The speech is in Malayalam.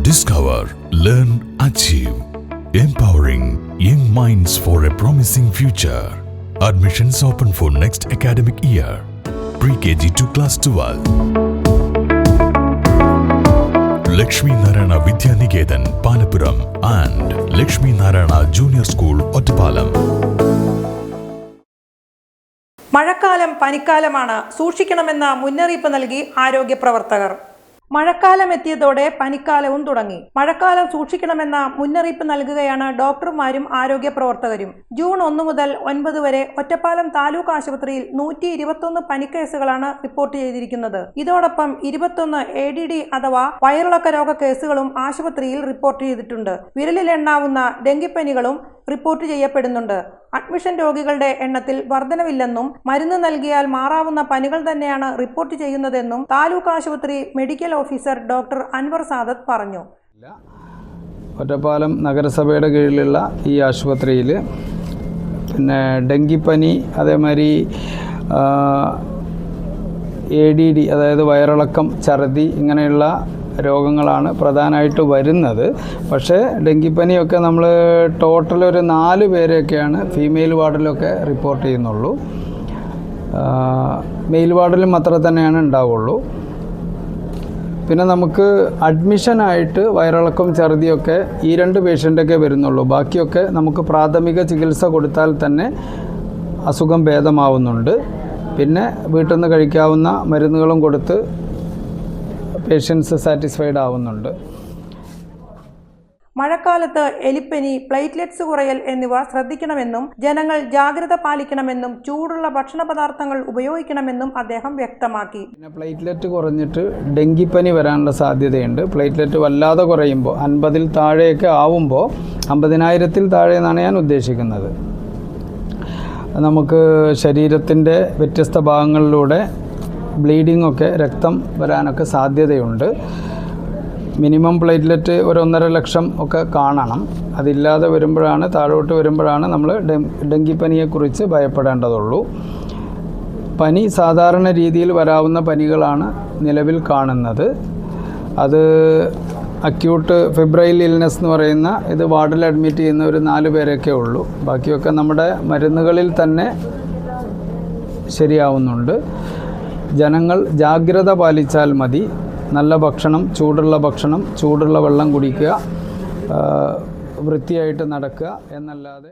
Discover, learn, achieve. Empowering young minds for a promising future. Admissions open for next academic year. Pre-KG to class 12. Lakshmi Narayana Vidya Niketan, Palapuram and Lakshmi Narayana Junior School, Ottapalam. മഴക്കാലം പനിക്കാലമാണ്, സൂക്ഷിക്കണമെന്ന മുന്നറിയിപ്പ് നൽകി ആരോഗ്യ പ്രവർത്തകർ. മഴക്കാലം എത്തിയതോടെ പനിക്കാലവും തുടങ്ങി. മഴക്കാലം സൂക്ഷിക്കണമെന്ന മുന്നറിയിപ്പ് നൽകുകയാണ് ഡോക്ടർമാരും ആരോഗ്യ പ്രവർത്തകരും. ജൂൺ 1 മുതൽ 9 വരെ ഒറ്റപ്പാലം താലൂക്ക് ആശുപത്രിയിൽ 121 പനിക്കേസുകളാണ് റിപ്പോർട്ട് ചെയ്തിരിക്കുന്നത്. ഇതോടൊപ്പം 21 ADD അഥവാ വയറിളക്ക രോഗ കേസുകളും ആശുപത്രിയിൽ റിപ്പോർട്ട് ചെയ്തിട്ടുണ്ട്. വിരലിലെണ്ണാവുന്ന ഡെങ്കിപ്പനികളും റിപ്പോർട്ട് ചെയ്യപ്പെടുന്നുണ്ട്. അഡ്മിഷൻ രോഗികളുടെ എണ്ണത്തിൽ വർധനവില്ലെന്നും മരുന്ന് നൽകിയാൽ മാറാവുന്ന പനികൾ തന്നെയാണ് റിപ്പോർട്ട് ചെയ്യുന്നതെന്നും താലൂക്ക് ആശുപത്രി medical officer doctor Anwar Sadath പറഞ്ഞു. ഒറ്റപ്പാലം നഗരസഭയുടെ കീഴിലുള്ള ഈ ആശുപത്രിയിൽ ഡെങ്കിപ്പനി, അതേമാതിരി ADD അതായത് വയറിളക്കം, ഛർദി ഇങ്ങനെയുള്ള രോഗങ്ങളാണ് പ്രധാനമായിട്ട് വരുന്നത്. പക്ഷേ ഡെങ്കിപ്പനിയൊക്കെ നമ്മൾ ടോട്ടൽ ഒരു 4 പേരെയൊക്കെയാണ് ഫീമെയിൽ വാർഡിലൊക്കെ റിപ്പോർട്ട് ചെയ്യുന്നുള്ളൂ. മെയിൽ വാർഡിലും അത്ര തന്നെയാണ് ഉണ്ടാവുള്ളൂ. പിന്നെ നമുക്ക് അഡ്മിഷനായിട്ട് വയറിളക്കം, ഛർദിയൊക്കെ ഈ 2 പേഷ്യൻ്റൊക്കെ വരുന്നുള്ളൂ. ബാക്കിയൊക്കെ നമുക്ക് പ്രാഥമിക ചികിത്സ കൊടുത്താൽ തന്നെ അസുഖം ഭേദമാവുന്നുണ്ട്. പിന്നെ വീട്ടിൽ നിന്ന് കഴിക്കാവുന്ന മരുന്നുകളും കൊടുത്ത് പേഷ്യൻസ് സാറ്റിസ്ഫൈഡ് ആവുന്നുണ്ട്. മഴക്കാലത്ത് എലിപ്പനി, പ്ലേറ്റ്ലെറ്റ്സ് കുറയൽ എന്നിവ ശ്രദ്ധിക്കണമെന്നും ജനങ്ങൾ ജാഗ്രത പാലിക്കണമെന്നും ചൂടുള്ള ഭക്ഷണ പദാർത്ഥങ്ങൾ ഉപയോഗിക്കണമെന്നും അദ്ദേഹം വ്യക്തമാക്കി. പിന്നെ പ്ലേറ്റ്ലെറ്റ് കുറഞ്ഞിട്ട് ഡെങ്കിപ്പനി വരാനുള്ള സാധ്യതയുണ്ട്. പ്ലേറ്റ്ലെറ്റ് വല്ലാതെ കുറയുമ്പോൾ 50-ൽ താഴെയൊക്കെ ആവുമ്പോൾ, 50,000-ൽ താഴെ എന്നാണ് ഞാൻ ഉദ്ദേശിക്കുന്നത്, നമുക്ക് ശരീരത്തിൻ്റെ വ്യത്യസ്ത ഭാഗങ്ങളിലൂടെ ബ്ലീഡിംഗ് ഒക്കെ, രക്തം വരാനൊക്കെ സാധ്യതയുണ്ട്. മിനിമം പ്ലേറ്റ്ലെറ്റ് ഒരു 1.5 ലക്ഷം ഒക്കെ കാണണം. അതില്ലാതെ വരുമ്പോഴാണ്, താഴോട്ട് വരുമ്പോഴാണ് നമ്മൾ ഡെങ്കിപ്പനിയെക്കുറിച്ച് ഭയപ്പെടേണ്ടതുള്ളൂ. പനി സാധാരണ രീതിയിൽ വരാവുന്ന പനികളാണ് നിലവിൽ കാണുന്നത്. അത് അക്യൂട്ട് ഫെബ്രൈൽ ഇൽനെസ് എന്ന് പറയുന്ന, ഇത് വാർഡിൽ അഡ്മിറ്റ് ചെയ്യുന്ന ഒരു 4 പേരൊക്കെ ഉള്ളൂ. ബാക്കിയൊക്കെ നമ്മുടെ മരുന്നുകളിൽ തന്നെ ശരിയാവുന്നുണ്ട്. ജനങ്ങൾ ജാഗ്രത പാലിച്ചാൽ മതി. നല്ല ഭക്ഷണം, ചൂടുള്ള വെള്ളം കുടിക്കുക, വൃത്തിയായിട്ട് നടക്കുക എന്നല്ലാതെ